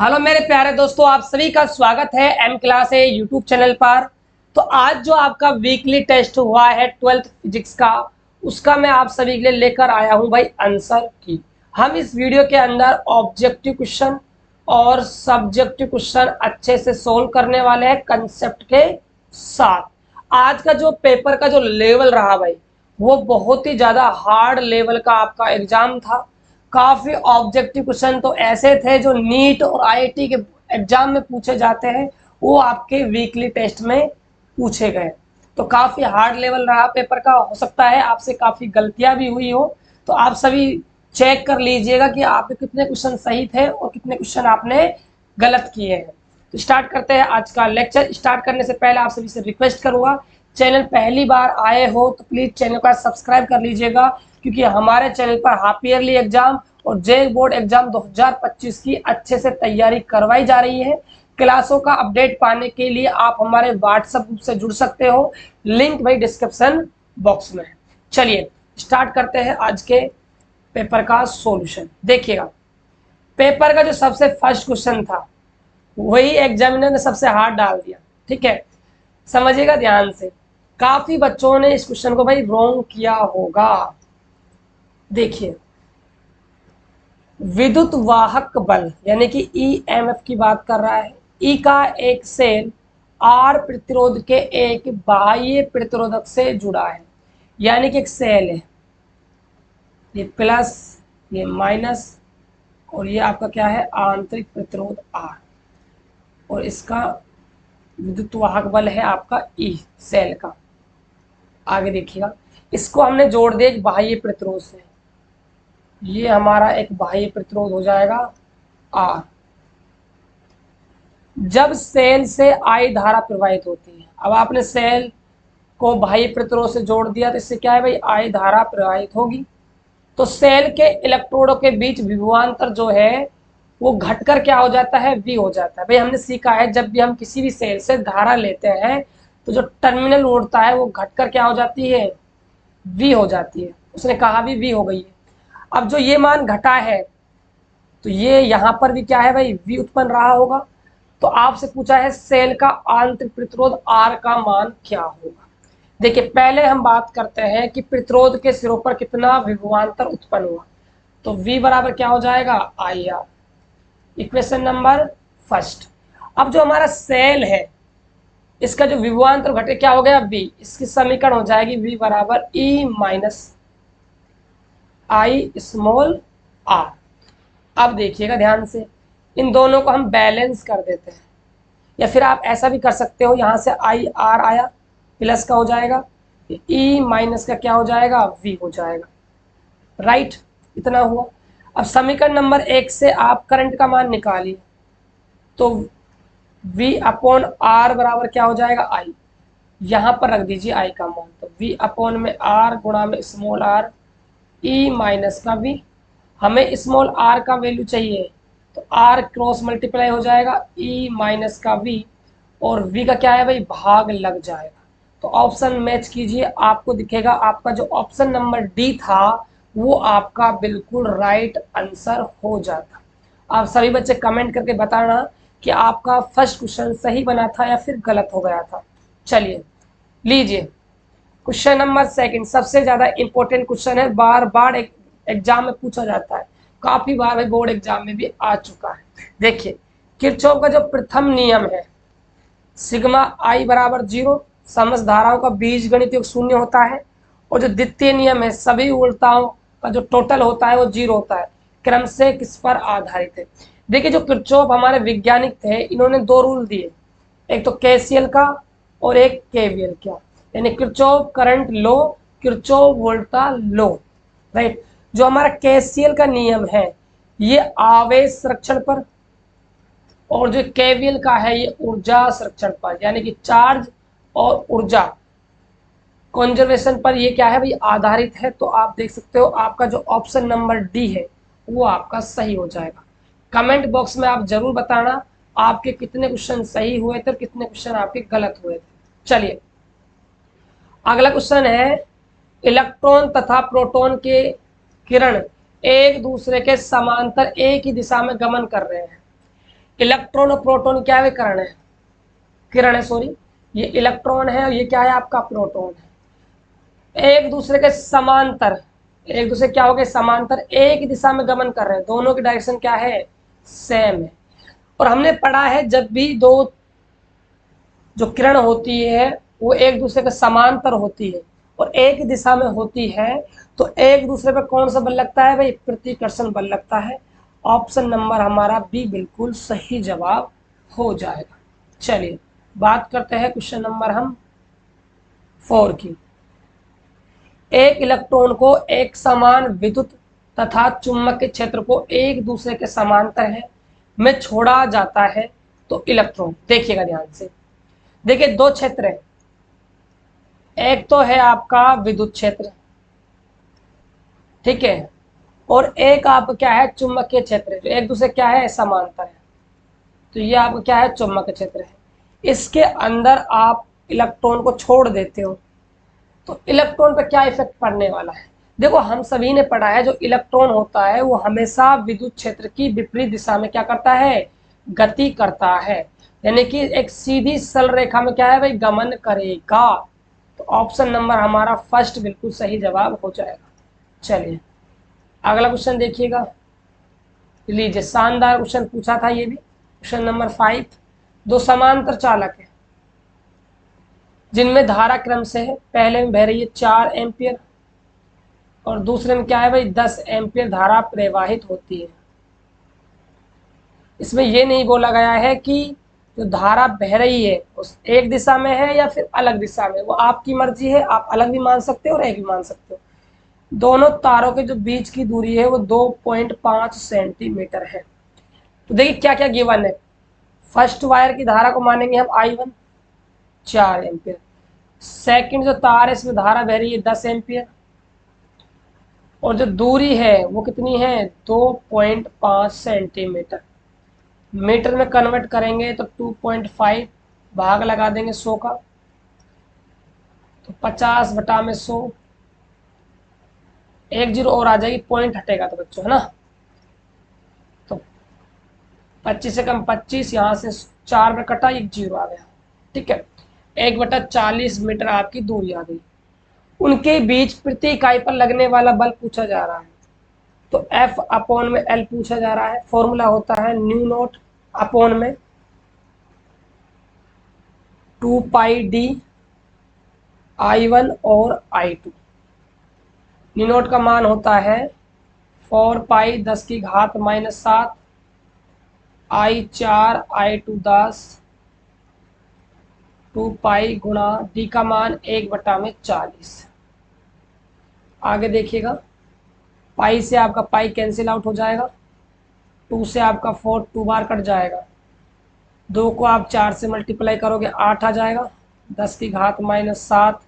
Hello मेरे प्यारे दोस्तों, आप सभी का स्वागत है M class A YouTube channel पर। तो आज जो आपका वीकली टेस्ट हुआ है 12th फिजिक्स का, उसका मैं आप सभी के लिए लेकर आया हूं भाई आंसर की। हम इस वीडियो के अंदर ऑब्जेक्टिव क्वेश्चन और सब्जेक्टिव क्वेश्चन अच्छे से सोल्व करने वाले हैं कंसेप्ट के साथ। आज का जो पेपर का जो लेवल रहा भाई, वो बहुत ही ज्यादा हार्ड लेवल का आपका एग्जाम था। काफी ऑब्जेक्टिव क्वेश्चन तो ऐसे थे जो नीट और आईआईटी के एग्जाम में पूछे जाते हैं, वो आपके वीकली टेस्ट में पूछे गए। तो काफी हार्ड लेवल रहा पेपर का। हो सकता है आपसे काफी गलतियां भी हुई हो, तो आप सभी चेक कर लीजिएगा कि आपके कितने क्वेश्चन सही थे और कितने क्वेश्चन आपने गलत किए हैं। तो स्टार्ट करते हैं आज का लेक्चर। स्टार्ट करने से पहले आप सभी से रिक्वेस्ट करूंगा, चैनल पहली बार आए हो तो प्लीज चैनल को सब्सक्राइब कर लीजिएगा, क्योंकि हमारे चैनल पर हाफ ईयरली एग्जाम और जे बोर्ड एग्जाम 2025 की अच्छे से तैयारी करवाई जा रही है। क्लासों का अपडेट पाने के लिए आप हमारे व्हाट्सएप ग्रुप से जुड़ सकते हो, लिंक भाई डिस्क्रिप्शन बॉक्स में है। चलिए स्टार्ट करते हैं आज के पेपर का सॉल्यूशन। देखिएगा, पेपर का जो सबसे फर्स्ट क्वेश्चन था वही एग्जामिनर ने सबसे हार्ड डाल दिया। ठीक है, समझिएगा ध्यान से। काफी बच्चों ने इस क्वेश्चन को भाई रॉन्ग किया होगा। देखिए, विद्युत वाहक बल यानी कि ईएमएफ की बात कर रहा है। ई का एक सेल आर प्रतिरोध के एक बाह्य प्रतिरोधक से जुड़ा है, यानी कि एक सेल है, ये प्लस ये माइनस और ये आपका क्या है आंतरिक प्रतिरोध आर, और इसका विद्युत वाहक बल है आपका ई सेल का। आगे देखिएगा, इसको हमने जोड़ दिया एक बाह्य प्रतिरोध से, ये हमारा एक बाह्य प्रतिरोध हो जाएगा आर। जब सेल से आई धारा प्रवाहित होती है, अब आपने सेल को बाह्य प्रतिरोध से जोड़ दिया तो इससे क्या है भाई, आई धारा प्रवाहित होगी। तो सेल के इलेक्ट्रोडों के बीच विभवांतर जो है वो घटकर क्या हो जाता है, वी हो जाता है। भाई हमने सीखा है जब भी हम किसी भी सेल से धारा लेते हैं तो जो टर्मिनल उड़ता है वो घटकर क्या हो जाती है, वी हो जाती है। उसने कहा भी वी हो गई है। अब जो ये मान घटा है तो ये यहाँ पर भी क्या है भाई, वी उत्पन्न रहा होगा। तो आपसे पूछा है सेल का आंतरिक प्रतिरोध आर का मान क्या होगा। देखिए, पहले हम बात करते हैं कि प्रतिरोध के सिरों पर कितना विभवांतर उत्पन्न हुआ। तो V बराबर क्या हो जाएगा, I R, equation number first. अब जो हमारा सेल है इसका जो विभवांतर घटे क्या हो गया, V, इसकी समीकरण हो जाएगी V बराबर E minus I small r. अब देखिएगा ध्यान से, इन दोनों को हम बैलेंस कर देते हैं, या फिर आप ऐसा भी कर सकते हो, यहां से आई आर आया प्लस का हो जाएगा, ई माइनस का क्या हो जाएगा, वी हो जाएगा। राइट, इतना हुआ। अब समीकरण नंबर 1 से आप करंट का मान निकालिए, तो V अपॉन आर बराबर क्या हो जाएगा, आई। यहां पर रख दीजिए आई का मान, तो V अपॉन में आर गुणा में स्मॉल आर, ई माइनस का V। हमें स्मॉल आर का वैल्यू चाहिए, तो आर क्रॉस मल्टीप्लाई हो जाएगा ई माइनस का वी, और वी का क्या है भाई, भाग लग जाएगा। तो ऑप्शन मैच कीजिए, आपको दिखेगा आपका जो ऑप्शन नंबर डी था वो आपका बिल्कुल राइट आंसर हो जाता। आप सभी बच्चे कमेंट करके बताना कि आपका फर्स्ट क्वेश्चन सही बना था या फिर गलत हो गया था। चलिए लीजिए, क्वेश्चन नंबर सेकंड सबसे ज्यादा इंपॉर्टेंट क्वेश्चन है, बार बार एग्जाम में पूछा जाता है, काफी बार बोर्ड एग्जाम में भी आ चुका है। देखिए, किरचॉफ का जो प्रथम नियम है, सिग्मा आई बराबर 0, समस्त धाराओं का बीजगणित योग 0 होता है, और जो द्वितीय नियम है, सभी उल्टाओं का जो टोटल होता है वो 0 होता है। क्रम से किस पर आधारित है। देखिए, जो किरचॉफ हमारे वैज्ञानिक थे, इन्होंने 2 रूल दिए, एक तो केसीएल का और एक केवीएल का, यानी किरचॉफ करंट लो, किरचॉफ वोल्टा लो। राइट, जो हमारा केसीएल का नियम है ये आवेश संरक्षण पर, और जो केवीएल का है ये ऊर्जा संरक्षण पर, यानी कि चार्ज और ऊर्जा कंजर्वेशन पर ये क्या है भाई, आधारित है। तो आप देख सकते हो आपका जो ऑप्शन नंबर डी है वो आपका सही हो जाएगा। कमेंट बॉक्स में आप जरूर बताना आपके कितने क्वेश्चन सही हुए थे और कितने क्वेश्चन आपके गलत हुए थे। चलिए अगला क्वेश्चन है, इलेक्ट्रॉन तथा प्रोटॉन के किरण एक दूसरे के समांतर एक ही दिशा में गमन कर रहे हैं, इलेक्ट्रॉन और प्रोटॉन क्या है, किरण है, किरण है सॉरी, ये इलेक्ट्रॉन है और ये क्या है आपका प्रोटॉन है, एक दूसरे के समांतर, एक दूसरे क्या हो गए समांतर, एक दिशा में गमन कर रहे हैं, दोनों की डायरेक्शन क्या है सेम है। और हमने पढ़ा है जब भी दो जो किरण होती है वो एक दूसरे के समांतर होती है और एक दिशा में होती है तो एक दूसरे पे कौन सा बल लगता है भाई, प्रतिकर्षण बल लगता है। ऑप्शन नंबर हमारा बी बिल्कुल सही जवाब हो जाएगा। चलिए बात करते हैं क्वेश्चन नंबर हम 4 की। एक इलेक्ट्रॉन को एक समान विद्युत तथा चुंबकीय क्षेत्र को एक दूसरे के समांतर है में छोड़ा जाता है तो इलेक्ट्रॉन, देखिएगा ध्यान से, देखिए दो क्षेत्र है, एक तो है आपका विद्युत क्षेत्र, ठीक है, और एक आपका क्या है चुंबकीय क्षेत्र, जो एक दूसरे क्या है समांतर है, तो ये आपका क्या है चुंबकीय क्षेत्र है। इसके अंदर आप इलेक्ट्रॉन को छोड़ देते हो तो इलेक्ट्रॉन पर क्या इफेक्ट पड़ने वाला है। देखो हम सभी ने पढ़ा है जो इलेक्ट्रॉन होता है वो हमेशा विद्युत क्षेत्र की विपरीत दिशा में क्या करता है, गति करता है, यानी कि एक सीधी सरल रेखा में क्या है भाई गमन करेगा। तो ऑप्शन नंबर हमारा फर्स्ट बिल्कुल सही जवाब हो जाएगा। चलिए अगला क्वेश्चन देखिएगा, लीजिए शानदार क्वेश्चन पूछा था ये भी, क्वेश्चन नंबर 5। दो समांतर चालक है जिनमें धारा क्रम से है, पहले में बह रही है 4 एम्पियर और दूसरे में क्या है भाई 10 एम्पियर धारा प्रवाहित होती है। इसमें ये नहीं बोला गया है कि जो धारा बह रही है उस एक दिशा में है या फिर अलग दिशा में, वो आपकी मर्जी है, आप अलग भी मान सकते हो और एक भी मान सकते हो। दोनों तारों के जो बीच की दूरी है वो 2.5 सेंटीमीटर है। तो देखिए क्या क्या गिवन है, फर्स्ट वायर की धारा को मानेंगे हम I1 4 एम्पियर, सेकंड जो तार है इसमें धारा बह रही है 10 एम्पियर और जो दूरी है वो कितनी है 2.5 सेंटीमीटर, मीटर में कन्वर्ट करेंगे तो 2.5 भाग लगा देंगे 100 का, तो 50 बटा में 100, एक जीरो और आ जाएगी, पॉइंट हटेगा तो बच्चों है ना, तो 25 से कम 25, यहाँ से 4 में कटा, एक जीरो आ गया, ठीक है, 1/40 मीटर आपकी दूरी आ गई। उनके बीच प्रति इकाई पर लगने वाला बल पूछा जा रहा है, तो F अपॉन में L पूछा जा रहा है, फॉर्मूला होता है न्यू नोट अपॉन में 2πd I1 और I2। न्यू नोट का मान होता है 4π 10 की घात -7 I4 I2 10 2π गुणा d का मान 1/40। आगे देखिएगा, पाई से आपका पाई कैंसिल आउट हो जाएगा, 2 से आपका 4 2 बार कट जाएगा, 2 को आप 4 से मल्टीप्लाई करोगे 8 आ जाएगा, 10 की घात -7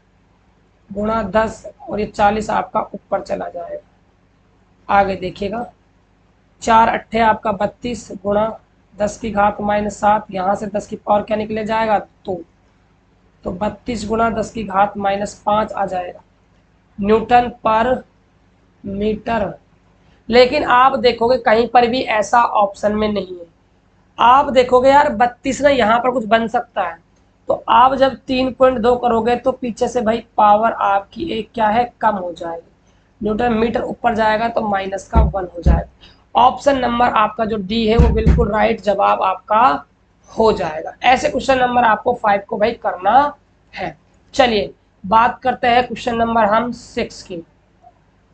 गुणा 10 और ये 40 आपका ऊपर चला जाएगा। आगे देखिएगा 4 अट्ठे आपका 32 गुणा 10 की घात -7, यहाँ से 10 की पावर क्या निकले जाएगा 2, तो 32 गुणा 10 की घात -5 आ जाएगा न्यूटन पर मीटर। लेकिन आप देखोगे कहीं पर भी ऐसा ऑप्शन में नहीं है, आप देखोगे यार 32 ना यहाँ पर कुछ बन सकता है, तो आप जब 3.2 करोगे तो पीछे से भाई पावर आपकी एक क्या है कम हो जाएगी, न्यूटन मीटर ऊपर जाएगा तो माइनस का 1 हो जाएगा। ऑप्शन नंबर आपका जो डी है वो बिल्कुल राइट जवाब आपका हो जाएगा। ऐसे क्वेश्चन नंबर आपको 5 को भाई करना है। चलिए बात करते हैं क्वेश्चन नंबर हम 6 की।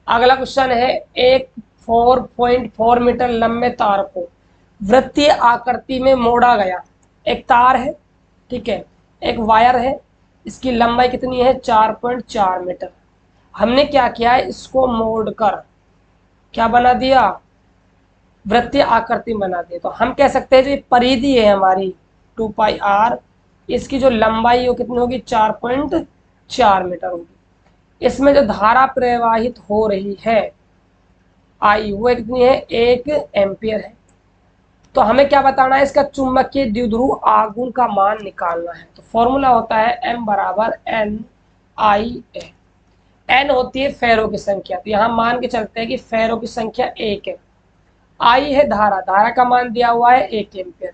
अगला क्वेश्चन है, एक 4.4 मीटर लंबे तार को वृत्तीय आकृति में मोड़ा गया, एक तार है, ठीक है, एक वायर है, इसकी लंबाई कितनी है 4.4 मीटर। हमने क्या किया है, इसको मोड़कर क्या बना दिया, वृत्तीय आकृति बना दिया। तो हम कह सकते हैं जो ये परिधि है हमारी 2πr, इसकी जो लंबाई वो कितनी होगी 4.4 मीटर होगी। इसमें जो धारा प्रवाहित हो रही है आई वो कितनी है 1 एम्पियर है। तो हमें क्या बताना है, इसका चुंबकीय द्विध्रुव आघूर्ण का मान निकालना है। तो फॉर्मूला होता है m बराबर NIA। n होती है फेरो की संख्या, तो यहाँ मान के चलते हैं कि फेरो की संख्या 1 है, I है धारा, धारा का मान दिया हुआ है 1 एम्पियर,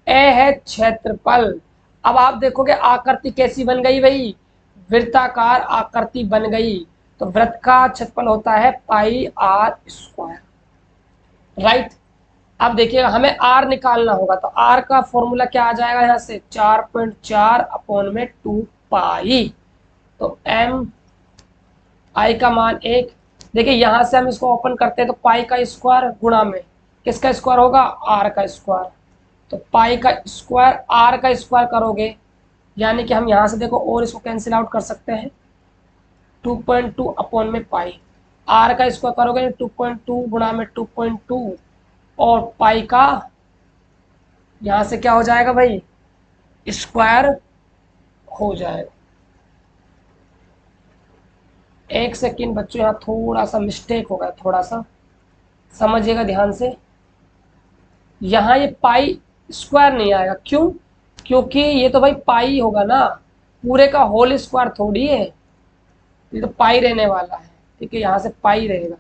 ए है क्षेत्रफल। अब आप देखोगे आकृति कैसी बन गई भाई, वृत्ताकार आकृति बन गई। तो वृत्त का क्षेत्रफल होता है पाई आर स्क्वायर, राइट। अब देखिएगा हमें आर निकालना होगा, तो आर का फॉर्मूला क्या आ जाएगा यहाँ से 4.4 अपॉन में 2 पाई। तो एम आई का मान 1। देखिए यहां से हम इसको ओपन करते हैं तो पाई का स्क्वायर गुणा में किसका स्क्वायर होगा, आर का स्क्वायर। तो पाई का स्क्वायर आर का स्क्वायर करोगे, यानी कि हम यहां से देखो और इसको कैंसिल आउट कर सकते हैं, 2.2 अपॉन में पाई। आर का स्क्वायर करोगे 2.2 गुणा में 2.2 और पाई का यहां से क्या हो जाएगा भाई, स्क्वायर हो जाएगा। एक सेकेंड बच्चों, यहाँ थोड़ा सा मिस्टेक हो गया, थोड़ा सा समझिएगा ध्यान से। यहाँ ये पाई स्क्वायर नहीं आएगा, क्यों, क्योंकि ये तो भाई पाई होगा ना, पूरे का होल स्क्वायर थोड़ी है, ये तो पाई रहने वाला है, ठीक है। यहाँ से पाई रहेगा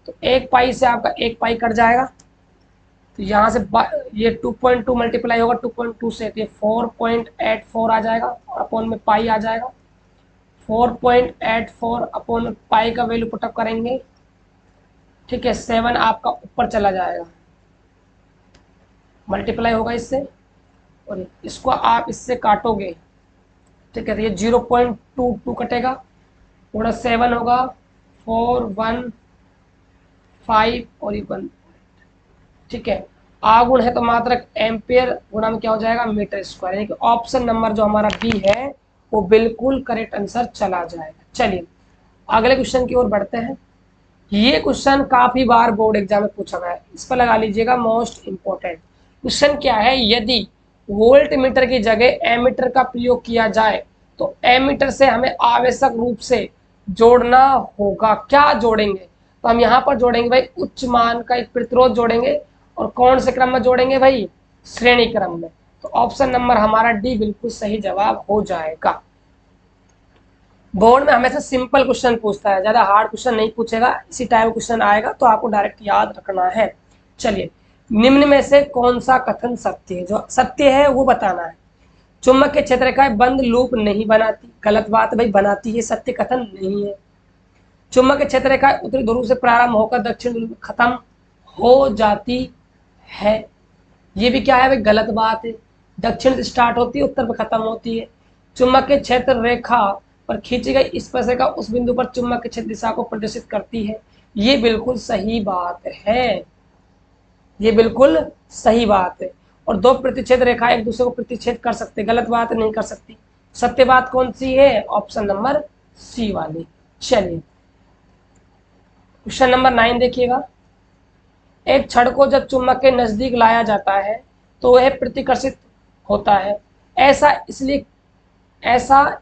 तो एक पाई से आपका एक पाई कट जाएगा, तो यहाँ से ये 2.2 मल्टीप्लाई होगा 2.2 से, तो ये 4.84 आ जाएगा और अपॉन में पाई आ जाएगा। 4.84 अपॉन में पाई का वैल्यू पुटअप करेंगे, ठीक है। 7 आपका ऊपर चला जाएगा, मल्टीप्लाई होगा इससे, और इसको आप इससे काटोगे, ठीक है। तो ये 0.22 कटेगा, पूरा 7 होगा, 4 1 5 और ये 1, ठीक है। आगुण है तो मात्रक एम्पियर गुणा में क्या हो जाएगा, मीटर स्क्वायर, यानी कि ऑप्शन नंबर जो हमारा बी है वो बिल्कुल करेक्ट आंसर चला जाएगा। चलिए अगले क्वेश्चन की ओर बढ़ते हैं। ये क्वेश्चन काफी बार बोर्ड एग्जाम में पूछा गया है, इस पर लगा लीजिएगा मोस्ट इंपोर्टेंट क्वेश्चन। क्या है, यदि वोल्ट मीटर की जगह एमीटर का प्रयोग किया जाए तो एमीटर से हमें आवश्यक रूप से जोड़ना होगा, क्या जोड़ेंगे। तो हम यहाँ पर जोड़ेंगे भाई उच्च मान का एक प्रतिरोध जोड़ेंगे, और कौन से क्रम में जोड़ेंगे भाई, श्रेणी क्रम में। तो ऑप्शन नंबर हमारा डी बिल्कुल सही जवाब हो जाएगा। बोर्ड में हमेशा सिंपल क्वेश्चन पूछता है, ज्यादा हार्ड क्वेश्चन नहीं पूछेगा, इसी टाइप क्वेश्चन आएगा तो आपको डायरेक्ट याद रखना है। चलिए निम्न में से कौन सा कथन सत्य है, जो सत्य है वो बताना है। चुंबक के क्षेत्र रेखाएं बंद लूप नहीं बनाती, गलत बात भाई, बनाती है, सत्य कथन नहीं है। चुंबक के क्षेत्र रेखाएं उत्तरी ध्रुव से प्रारंभ होकर दक्षिण ध्रुव में खत्म हो जाती है, ये भी क्या है भाई, गलत बात है। दक्षिण से स्टार्ट होती है, उत्तर पर खत्म होती है। चुंबक के क्षेत्र रेखा पर खींची गई स्पर्शरेखा उस बिंदु पर चुंबक के क्षेत्र दिशा को प्रदर्शित करती है, ये बिल्कुल सही बात है, ये बिल्कुल सही बात है। और दो प्रतिच्छेद रेखा एक दूसरे को प्रतिच्छेद कर सकते, गलत बात नहीं कर सकती। सत्य बात कौन सी है, ऑप्शन नंबर सी वाली। चलिए क्वेश्चन नंबर 9 देखिएगा। एक छड़ को जब चुंबक के नजदीक लाया जाता है तो वह प्रतिकर्षित होता है, ऐसा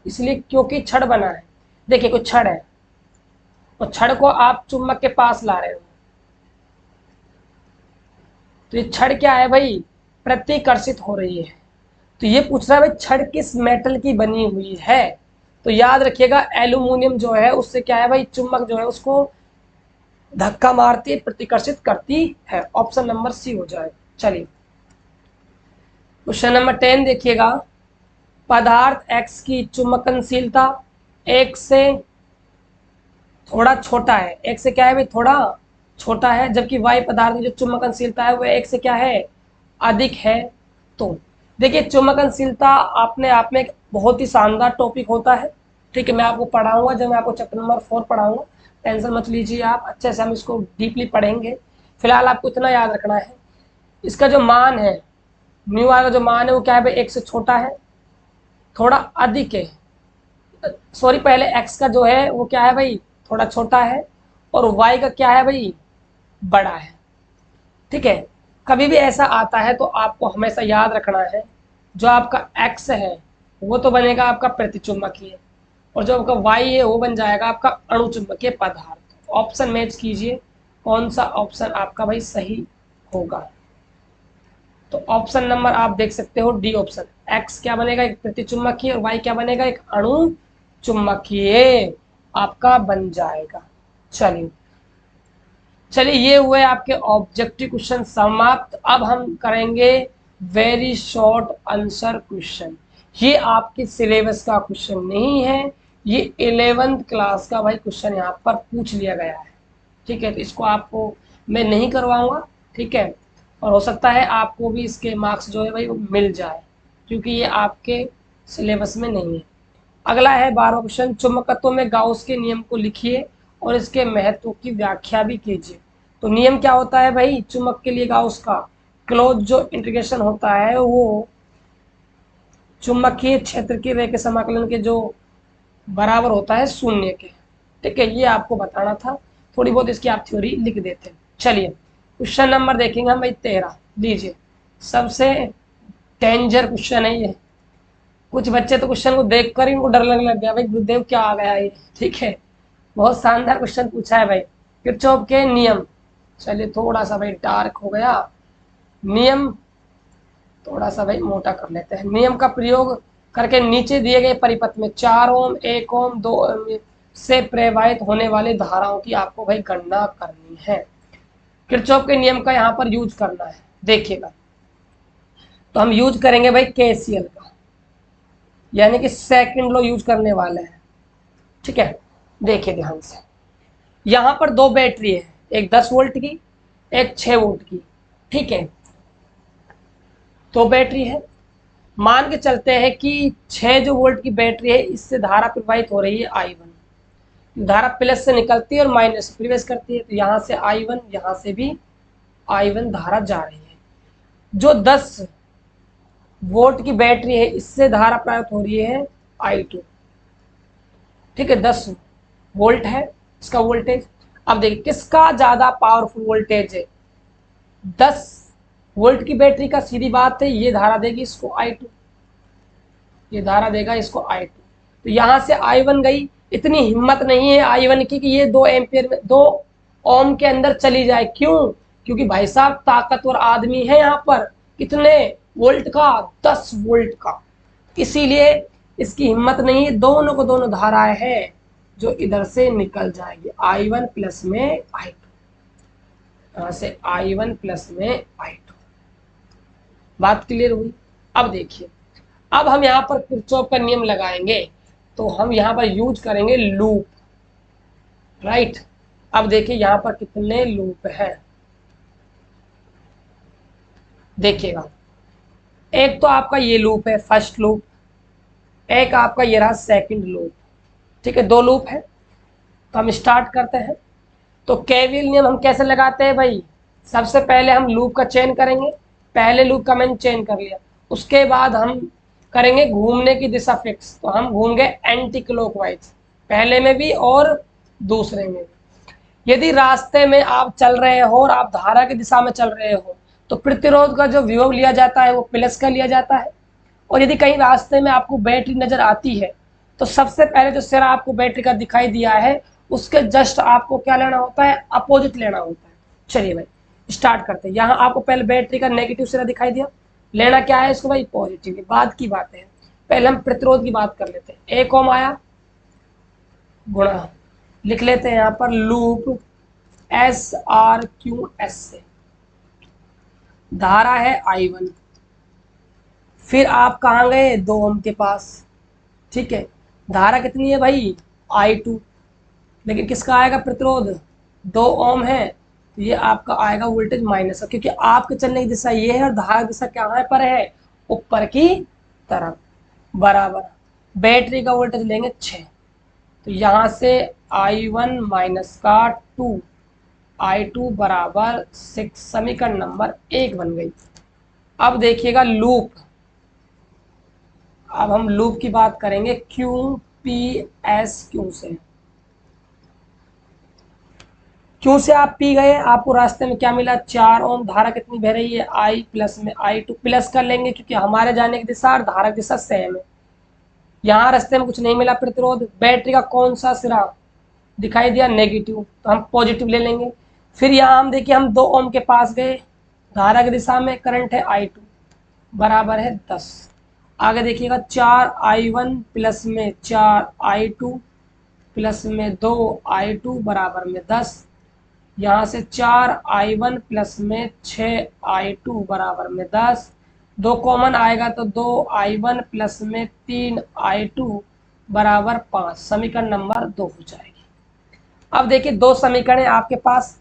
इसलिए क्योंकि छड़ बना है। देखिए कोई छड़ है और छड़ को आप चुंबक के पास ला रहे हो, तो ये छड़ क्या है भाई, प्रतिकर्षित हो रही है। तो ये पूछ रहा है भाई छड़ किस मेटल की बनी हुई है। तो याद रखिएगा एल्यूमिनियम जो है उससे क्या है भाई, चुंबक जो है उसको धक्का मारती है, प्रतिकर्षित करती है, ऑप्शन नंबर सी हो जाए। चलिए क्वेश्चन नंबर 10 देखिएगा। पदार्थ X की चुंबकनशीलता एक से थोड़ा छोटा है, एक से क्या है भाई, थोड़ा छोटा है, जबकि Y पदार्थ की जो चुंबकनशीलता है वह एक से क्या है, अधिक है। तो देखिए चुंबकनशीलता अपने आप में एक बहुत ही शानदार टॉपिक होता है, ठीक है। मैं आपको पढ़ाऊंगा, जब मैं आपको चैप्टर नंबर 4 पढ़ाऊंगा, टेंशन मत लीजिए आप, अच्छे से हम इसको डीपली पढ़ेंगे। फिलहाल आपको इतना याद रखना है, इसका जो मान है, न्यू वाला जो मान है वो क्या है भाई, एक से छोटा है, थोड़ा अधिक है, सॉरी पहले एक्स का जो है वो क्या है भाई, थोड़ा छोटा है, और वाई का क्या है भाई, बड़ा है, ठीक है। कभी भी ऐसा आता है तो आपको हमेशा याद रखना है, जो आपका एक्स है वो तो बनेगा आपका प्रतिचुंबकीय, और जो आपका वाई है वो बन जाएगा आपका अणुचुंबकीय पदार्थ। ऑप्शन मैच कीजिए, कौन सा ऑप्शन आपका भाई सही होगा। तो ऑप्शन नंबर आप देख सकते हो डी ऑप्शन, एक्स क्या बनेगा, एक प्रतिचुंबकीय, और वाई क्या बनेगा, एक अणु चुंबकीय आपका बन जाएगा। चलिए चलिए ये हुए आपके ऑब्जेक्टिव क्वेश्चन समाप्त। अब हम करेंगे वेरी शॉर्ट आंसर क्वेश्चन। ये आपके सिलेबस का क्वेश्चन नहीं है, ये 11th क्लास का भाई क्वेश्चन यहाँ पर पूछ लिया गया है। ठीक है, तो इसको आपको मैं नहीं करवाऊंगा। ठीक है, और हो सकता है आपको भी इसके मार्क्स जो है भाई वो मिल जाए, क्योंकि ये आपके सिलेबस में नहीं है। अगला है 12वां क्वेश्चन, चुंबकत्व में गाउस के नियम को लिखिए और इसके महत्व की व्याख्या भी कीजिए। तो नियम क्या होता है भाई चुंबक के लिए गाउस का? क्लोज जो इंटीग्रेशन होता है वो चुंबकीय क्षेत्र की रेखा समाकलन के जो बराबर होता है शून्य के। ठीक है, ये आपको बताना था, थोड़ी बहुत इसकी आप थ्योरी लिख देते। चलिए क्वेश्चन नंबर देखेंगे हम भाई 13। लीजिए, सबसे डेंजर क्वेश्चन है ये। कुछ बच्चे तो क्वेश्चन को देखकर ही उनको डर लगने लग गया, भाई गुरुदेव क्या आ गया ये। ठीक है, बहुत शानदार क्वेश्चन पूछा है भाई, किरचॉफ के नियम। चलिए थोड़ा सा भाई डार्क हो गया, नियम थोड़ा सा भाई मोटा कर लेते हैं। नियम का प्रयोग करके नीचे दिए गए परिपथ में 4 ओम 1 ओम 2 ओम से प्रवाहित होने वाली धाराओं की आपको भाई गणना करनी है। किरचॉफ के नियम का यहाँ पर यूज करना है। देखिएगा, तो हम यूज करेंगे भाई केसीएल का, यानी कि सेकंड लॉ यूज करने वाले हैं। ठीक है, देखिए ध्यान से, यहाँ पर 2 बैटरी है, एक 10 वोल्ट की, एक 6 वोल्ट की। ठीक है, 2 बैटरी है। मान के चलते हैं कि 6 जो वोल्ट की बैटरी है इससे धारा प्रवाहित हो रही है I1। धारा प्लस से निकलती है और माइनस से प्रवेश करती है, तो यहाँ से I1, यहाँ से भी I1 धारा जा रही है। जो 10 वोल्ट की बैटरी है इससे धारा प्रवाहित हो रही है I2। ठीक है, 10 वोल्ट है इसका वोल्टेज। अब देखिए किसका ज्यादा पावरफुल वोल्टेज है? 10 वोल्ट की बैटरी का, सीधी बात है ये धारा देगी इसको I2, ये धारा देगा इसको I2। तो यहां से I1 गई, इतनी हिम्मत नहीं है I1 की कि ये 2 एम्पियर में 2 ओम के अंदर चली जाए। क्यों? क्योंकि भाई साहब ताकतवर आदमी है यहाँ पर, कितने वोल्ट का? 10 वोल्ट का। इसीलिए इसकी हिम्मत नहीं है, दोनों को दोनों धाराएं हैं जो इधर से निकल जाएगी, I1 प्लस में I2, यहां से I1 प्लस में I2। बात क्लियर हुई? अब देखिए, अब हम यहाँ पर किरचॉफ का नियम लगाएंगे, तो हम यहाँ पर यूज करेंगे लूप। राइट, अब देखिए यहाँ पर कितने लूप है, देखिएगा। एक तो आपका ये लूप है फर्स्ट लूप, एक आपका ये रहा सेकंड लूप। ठीक है, 2 लूप है। तो हम स्टार्ट करते हैं। तो केवीएल नियम हम कैसे लगाते हैं भाई? सबसे पहले हम लूप का चयन करेंगे, पहले लूप का मैंने चयन कर लिया, उसके बाद हम करेंगे घूमने की दिशा फिक्स। तो हम घूम गए एंटी क्लॉकवाइज, पहले में भी और दूसरे में भी। यदि रास्ते में आप चल रहे हो और आप धारा की दिशा में चल रहे हो तो प्रतिरोध का जो विभव लिया जाता है वो प्लस का लिया जाता है। और यदि कहीं रास्ते में आपको बैटरी नजर आती है तो सबसे पहले जो सिरा आपको बैटरी का दिखाई दिया है उसके जस्ट आपको क्या लेना होता है? अपोजिट लेना होता है। चलिए भाई स्टार्ट करते हैं। यहाँ आपको पहले बैटरी का नेगेटिव सिरा दिखाई दिया, लेना क्या है इसको भाई? पॉजिटिव। बाद की बात है, पहले हम प्रतिरोध की बात कर लेते हैं। 1 ओम आया, गुणा लिख लेते हैं यहाँ पर लूप SRQS से, धारा है I1। फिर आप कहाँ गए? 2 ओम के पास। ठीक है, धारा कितनी है भाई? I2। लेकिन किसका आएगा प्रतिरोध? 2 ओम है, तो ये आपका आएगा वोल्टेज माइनस, क्योंकि आपके चलने की दिशा ये है और धारा दिशा क्या है पर है? ऊपर की तरफ। बराबर बैटरी का वोल्टेज लेंगे 6, तो यहाँ से I1 माइनस का 2, I2 बराबर 6, समीकरण नंबर 1 बन गई। अब देखिएगा लूप, अब हम लूप की बात करेंगे QPSQ से। क्यों से आप पी गए, आपको रास्ते में क्या मिला? 4 ओम। धारा कितनी बह रही है? I प्लस में I2 प्लस कर लेंगे क्योंकि हमारे जाने की दिशा और धारा की दिशा सेम है। यहाँ रास्ते में कुछ नहीं मिला प्रतिरोध। बैटरी का कौन सा सिरा दिखाई दिया? नेगेटिव, तो हम पॉजिटिव ले लेंगे। फिर यहाँ हम देखिए हम 2 ओम के पास गए, धारा की दिशा में करंट है I2 बराबर है 10। आगे देखिएगा 4 I1 प्लस में 4 I2 प्लस में 2 I2 बराबर में 10। यहाँ से 4 I1 प्लस में 6 I2 बराबर में 10। 2 कॉमन आएगा तो 2i1 प्लस में 3i2 बराबर 5, समीकरण नंबर 2 हो जाएगी। अब देखिए 2 समीकरण है आपके पास,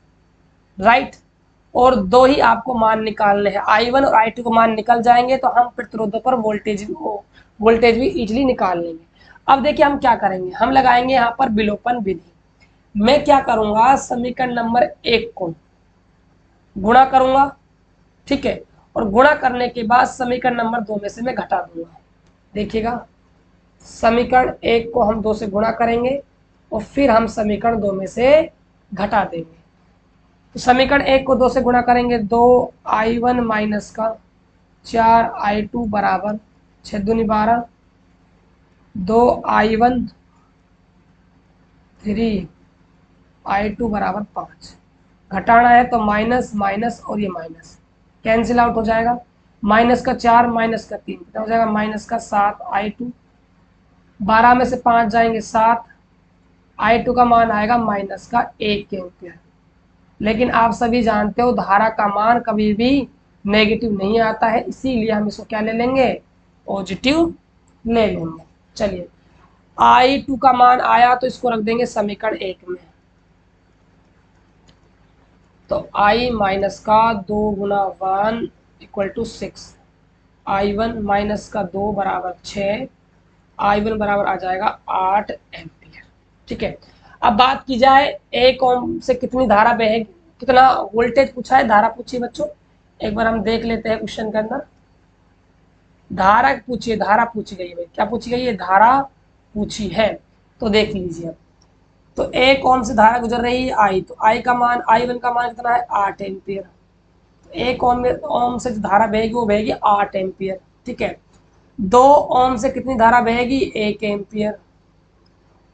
राइट, और 2 ही आपको मान निकालने हैं। i1 और i2 को मान निकल जाएंगे तो हम प्रतिरोधों पर वोल्टेज भी इजीली निकाल लेंगे। अब देखिए हम क्या करेंगे, हम लगाएंगे यहाँ पर विलोपन विधि। मैं क्या करूंगा, समीकरण नंबर 1 को गुणा करूंगा, ठीक है, और गुणा करने के बाद समीकरण नंबर 2 में से मैं घटा दूंगा। देखिएगा, समीकरण 1 को हम 2 से गुणा करेंगे और फिर हम समीकरण 2 में से घटा देंगे। तो समीकरण 1 को 2 से गुणा करेंगे, 2i1 माइनस का 4i2 बराबर 6 दूनी 12, 2i1 3i2 बराबर 5। घटाना है तो माइनस माइनस और ये माइनस कैंसिल आउट हो जाएगा। माइनस का 4 माइनस का 3 कितना हो जाएगा, माइनस का 7i2, 12 में से 5 जाएंगे 7, i2 का मान आएगा माइनस का 1 एम्पियर। लेकिन आप सभी जानते हो धारा का मान कभी भी नेगेटिव नहीं आता है, इसीलिए हम इसको क्या ले लेंगे, पॉजिटिव ले लेंगे। चलिए i2 का मान आया तो इसको रख देंगे समीकरण 1 में। तो i माइनस का 2 गुना 1 इक्वल टू 6, i1 माइनस का 2 बराबर 6, i1 बराबर आ जाएगा 8 एम्पियर। ठीक है, अब बात की जाए 1 ओम से कितनी धारा बहेगी, कितना वोल्टेज पूछा है, धारा पूछी बच्चों, एक बार हम देख लेते हैं क्वेश्चन के अंदर। धारा पूछी है, धारा पूछी गई है, क्या पूछी गई है, धारा पूछी है। तो देख लीजिए, तो 1 ओम से धारा गुजर रही है आई, तो आई का मान, i1 का मान कितना है 8 एम्पियर। 1 ओम से जो धारा बहेगी वो बहेगी 8 एम्पियर। ठीक है, 2 ओम से कितनी धारा बहेगी, 1 एम्पियर,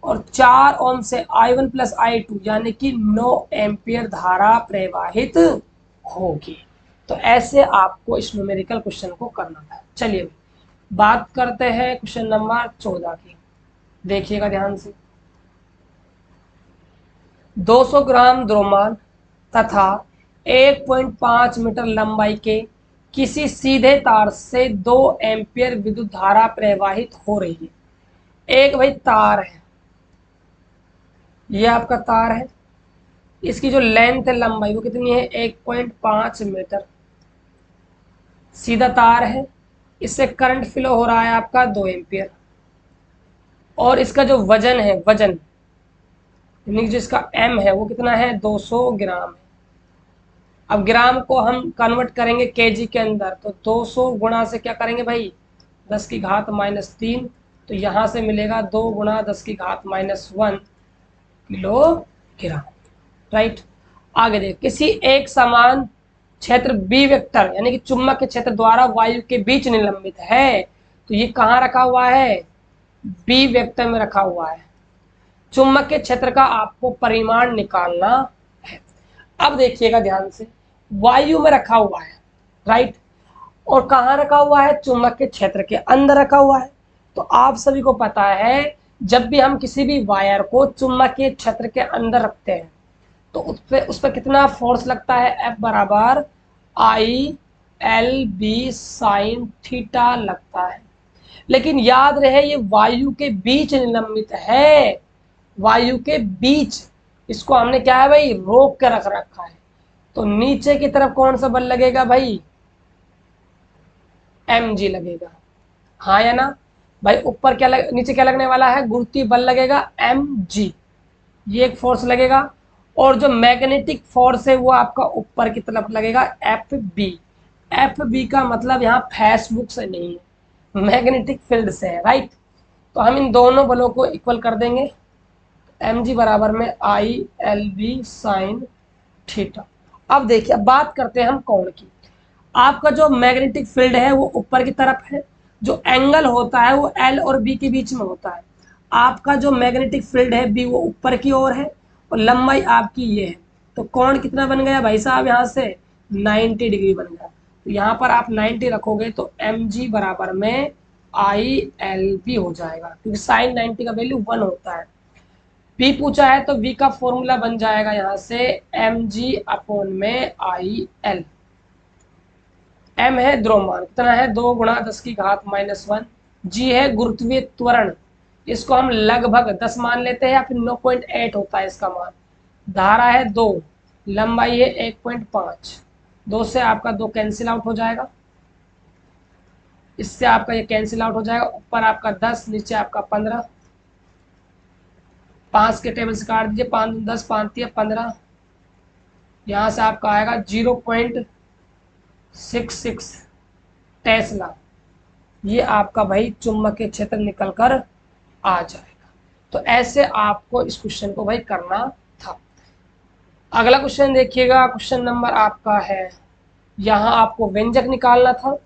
और 4 ओम से i1 प्लस i2 यानी कि 9 एम्पियर धारा प्रवाहित होगी। तो ऐसे आपको इस न्यूमेरिकल क्वेश्चन को करना था। चलिए बात करते हैं क्वेश्चन नंबर 14 की, देखिएगा ध्यान से। 200 ग्राम द्रव्यमान तथा 1.5 मीटर लंबाई के किसी सीधे तार से 2 एम्पियर विद्युत धारा प्रवाहित हो रही है। एक भाई तार है, ये आपका तार है, इसकी जो लेंथ है, लंबाई, वो कितनी है 1.5 मीटर, सीधा तार है, इससे करंट फ्लो हो रहा है आपका 2 एम्पियर, और इसका जो वजन है, वजन यानी जो इसका m है वो कितना है 200 ग्राम है। अब ग्राम को हम कन्वर्ट करेंगे केजी के अंदर, तो 200 गुणा से क्या करेंगे भाई 10 की घात -3, तो यहाँ से मिलेगा 2 गुणा 10 की घात -1 किलोग्राम, राइट। आगे देख, किसी एक समान क्षेत्र बी वेक्टर यानी कि चुंबक के क्षेत्र द्वारा वायु के बीच निलंबित है, तो ये कहाँ रखा हुआ है, बी वेक्टर में रखा हुआ है। चुंबक के क्षेत्र का आपको परिमाण निकालना है। अब देखिएगा ध्यान से, वायु में रखा हुआ है, राइट, और कहाँ रखा हुआ है, चुंबक के क्षेत्र के अंदर रखा हुआ है। तो आप सभी को पता है जब भी हम किसी भी वायर को चुंबकीय क्षेत्र के अंदर रखते हैं तो उस पर कितना फोर्स लगता है, F बराबर I L B sine theta लगता है। लेकिन याद रहे ये वायु के बीच निलंबित है, वायु के बीच, इसको हमने क्या है भाई रोक के रख रखा है। तो नीचे की तरफ कौन सा बल लगेगा भाई, mg लगेगा, हाँ या ना भाई। ऊपर क्या नीचे क्या लगने वाला है, गुरुत्वीय बल लगेगा mg, ये एक फोर्स लगेगा, और जो मैग्नेटिक फोर्स है वो आपका ऊपर की तरफ लगेगा FB। FB का मतलब यहाँ फेसबुक से नहीं है, मैग्नेटिक फील्ड से है, राइट। तो हम इन दोनों बलों को इक्वल कर देंगे, mg बराबर में ILB साइन थीटा। अब देखिए, अब बात करते हैं हम कोण की। आपका जो मैग्नेटिक फील्ड है वो ऊपर की तरफ है, जो एंगल होता है वो L और B के बीच में होता है। आपका जो मैग्नेटिक फील्ड है B वो ऊपर की ओर है और लंबाई आपकी ये है, तो कोण कितना बन गया भाई साहब, यहाँ से 90 डिग्री बन गया। तो यहाँ पर आप 90 रखोगे तो mg बराबर में ILB हो जाएगा, क्योंकि साइन 90 का वैल्यू 1 होता है। बी पूछा है तो बी का फॉर्मूला बन जाएगा यहाँ से mg अपॉन में IL। m है द्रव्यमान, कितना है 2 गुणा 10 की घात -1। g है गुरुत्वीय त्वरण, इसको हम लगभग 10 मान लेते हैं या फिर 9.8 होता है इसका मान। धारा है 2, लंबाई है 1.5। 2 से आपका 2 कैंसिल आउट हो जाएगा, इससे आपका ये कैंसिल आउट हो जाएगा, ऊपर आपका 10 नीचे आपका 15। 5 के टेबल से काट दीजिए, 5 10 5 3 15। यहाँ से आपका आएगा 0.66 टेस्ला। ये आपका भाई चुंबकीय क्षेत्र निकल कर आ जाएगा। तो ऐसे आपको इस क्वेश्चन को भाई करना था। अगला क्वेश्चन देखिएगा, क्वेश्चन नंबर आपका है, यहाँ आपको व्यंजक निकालना था,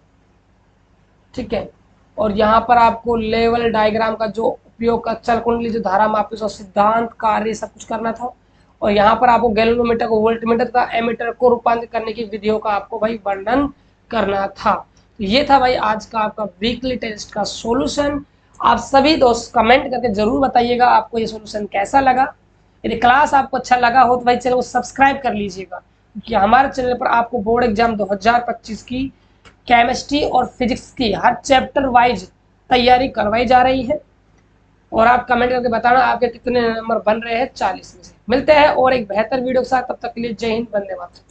ठीक है। और यहाँ पर आपको लेवल डायग्राम का जो उपयोग का चल कुंडली जो धारा मापी उसका सिद्धांत कार्य सब कुछ करना था। और यहाँ पर आपको गैल्वेनोमीटर को वोल्टमीटर का एमीटर को रूपांतरित करने की विधियों का आपको भाई वर्णन करना था। तो ये था भाई आज का आपका वीकली टेस्ट का सॉल्यूशन। आप सभी दोस्त कमेंट करके जरूर बताइएगा आपको ये सॉल्यूशन कैसा लगा। यदि क्लास आपको अच्छा लगा हो तो भाई चैनल को सब्सक्राइब कर लीजिएगा, क्योंकि हमारे चैनल पर आपको बोर्ड एग्जाम 2025 की केमिस्ट्री और फिजिक्स की हर चैप्टर वाइज तैयारी करवाई जा रही है। और आप कमेंट करके बताना आपके कितने नंबर बन रहे हैं 40 में से। मिलते हैं और एक बेहतर वीडियो के साथ, तब तक के लिए जय हिंद, वंदे मातरम।